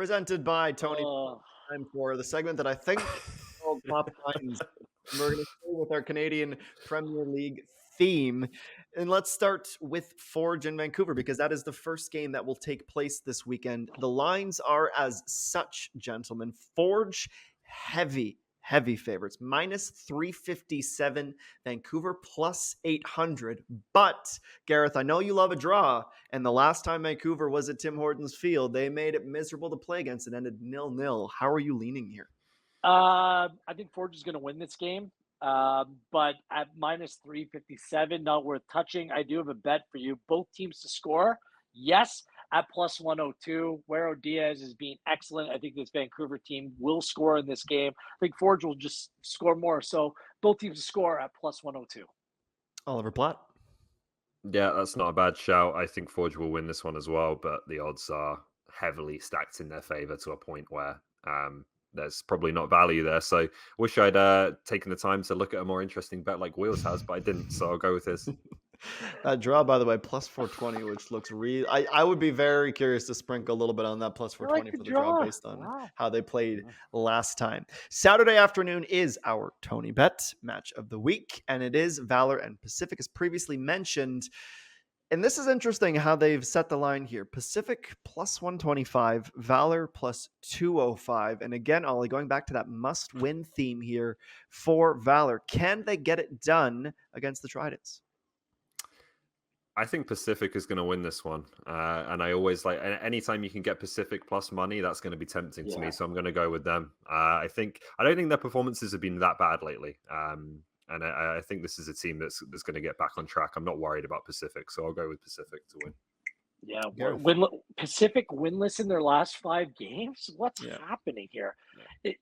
presented by Tony. Oh, Time for the segment that I think called Top Lines. We're going to stay with our Canadian Premier League theme. And let's start with Forge in Vancouver because that is the first game that will take place this weekend. The lines are as such, gentlemen. Forge heavy favorites. Minus 357, Vancouver plus 800. But, Gareth, I know you love a draw. And the last time Vancouver was at Tim Hortons Field, they made it miserable to play against. It ended 0-0. How are you leaning here? I think Forge is going to win this game, but at minus 357, not worth touching. I do have a bet for you. Both teams to score. Yes, at plus 102. Guero Diaz is being excellent. I think this Vancouver team will score in this game. I think Forge will just score more. So both teams to score at plus 102. Oliver Platt. Yeah, that's not a bad shout. I think Forge will win this one as well, but the odds are heavily stacked in their favor to a point where there's probably not value there. So wish I'd taken the time to look at a more interesting bet like Wheels has, but I didn't. So I'll go with his. That draw, by the way, plus 420, which looks real. I would be very curious to sprinkle a little bit on that plus 420 for the draw based on how they played last time. Saturday afternoon is our Tony Bet match of the week, and it is Valor and Pacific, as previously mentioned. And this is interesting how they've set the line here. Pacific plus 125, Valor plus 205. And again, Ollie, going back to that must-win theme here for Valor. Can they get it done against the Tridents? I think Pacific is going to win this one. And I always like, anytime you can get Pacific plus money, that's going to be tempting to me. So I'm going to go with them. I don't think their performances have been that bad lately. And I think this is a team that's going to get back on track. I'm not worried about Pacific, so I'll go with Pacific to win. Yeah, Pacific winless in their last 5 games. What's happening here?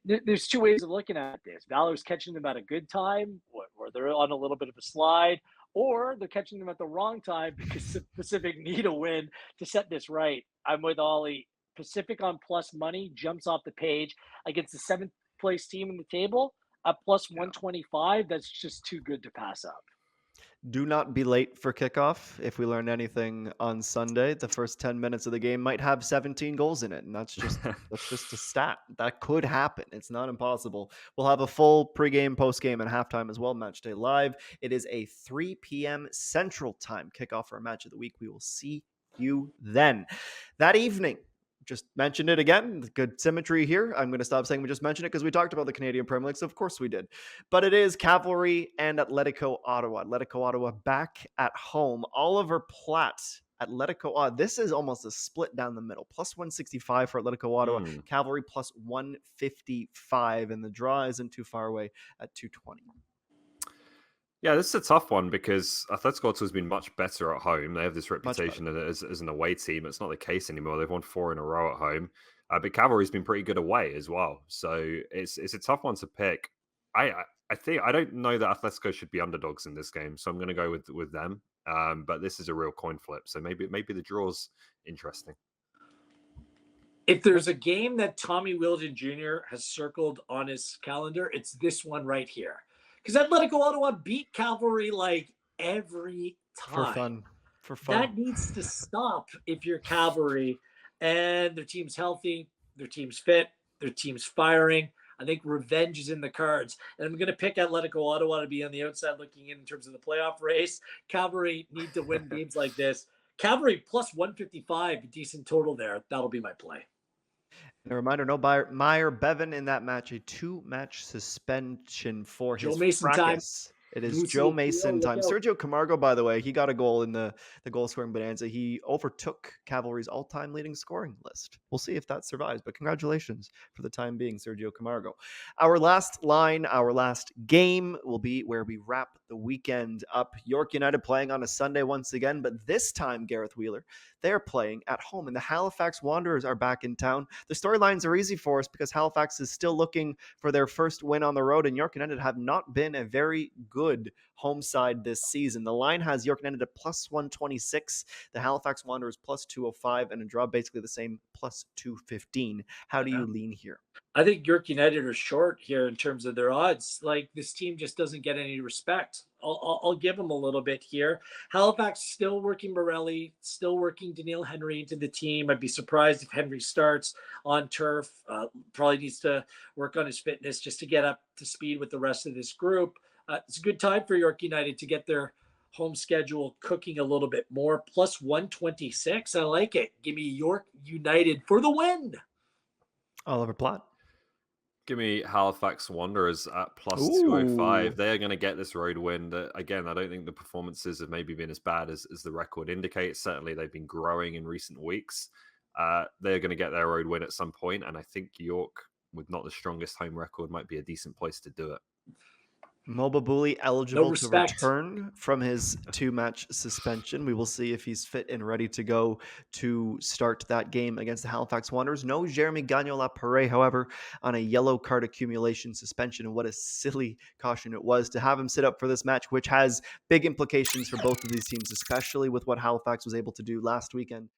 There's two ways of looking at this. Valor's catching them at a good time, where they're on a little bit of a slide, or they're catching them at the wrong time because Pacific need a win to set this right. I'm with Ollie. Pacific on plus money jumps off the page against the 7th place team in the table at plus 125. That's just too good to pass up. Do not be late for kickoff. If we learn anything on Sunday, the first 10 minutes of the game might have 17 goals in it. And that's just a stat. That could happen. It's not impossible. We'll have a full pregame, postgame, and halftime as well. Match day live. It is a 3 p.m. Central Time kickoff for our match of the week. We will see you then. That evening, just mentioned it again. Good symmetry here. I'm going to stop saying we just mentioned it because we talked about the Canadian Premier League, so of course we did. But it is Cavalry and Atletico Ottawa. Atletico Ottawa back at home. Oliver Platt, Atletico Ottawa. This is almost a split down the middle. Plus 165 for Atletico Ottawa. Cavalry plus 155. And the draw isn't too far away at 220. Yeah, this is a tough one because Atletico Ottawa has been much better at home. They have this reputation as an away team. It's not the case anymore. They've won 4 in a row at home. But Cavalry's been pretty good away as well. So it's a tough one to pick. I don't know that Atletico should be underdogs in this game, so I'm going to go with them. But this is a real coin flip, so maybe the draw's interesting. If there's a game that Tommy Wilden Jr. has circled on his calendar, it's this one right here. Because Atletico Ottawa beat Cavalry like every time. For fun. That needs to stop if you're Cavalry and their team's healthy, their team's fit, their team's firing. I think revenge is in the cards. And I'm going to pick Atletico Ottawa to be on the outside looking in terms of the playoff race. Cavalry need to win games like this. Cavalry plus 155, decent total there. That'll be my play. And a reminder, no Meyer Bevan in that match, a 2-match suspension for his fracas. It is Joe Mason time. Sergio Camargo, by the way, he got a goal in the goal-scoring bonanza. He overtook Cavalry's all-time leading scoring list. We'll see if that survives, but congratulations for the time being, Sergio Camargo. Our last line, our last game will be where we wrap the weekend up. York United playing on a Sunday once again, but this time, Gareth Wheeler, they're playing at home, and the Halifax Wanderers are back in town. The storylines are easy for us because Halifax is still looking for their first win on the road, and York United have not been a very good home side this season. The line has York United at plus 126, the Halifax Wanderers plus 205, and a draw basically the same, plus 215. How do you lean here? I think York United are short here in terms of their odds. Like, this team just doesn't get any respect I'll give him a little bit here. Halifax still working Morelli, still working Daniil Henry into the team. I'd be surprised if Henry starts on turf. Probably needs to work on his fitness just to get up to speed with the rest of this group. It's a good time for York United to get their home schedule cooking a little bit more. Plus 126. I like it. Give me York United for the win. Oliver Platt. Give me Halifax Wanderers at plus 205. They are going to get this road win. Again, I don't think the performances have maybe been as bad as the record indicates. Certainly, they've been growing in recent weeks. They're going to get their road win at some point, and I think York, with not the strongest home record, might be a decent place to do it. Mobabuli eligible to return from his 2-match suspension. We will see if he's fit and ready to go to start that game against the Halifax Wanderers. No Jeremy Gagnon-Lapare, however, on a yellow card accumulation suspension. And what a silly caution it was to have him sit up for this match, which has big implications for both of these teams, especially with what Halifax was able to do last weekend.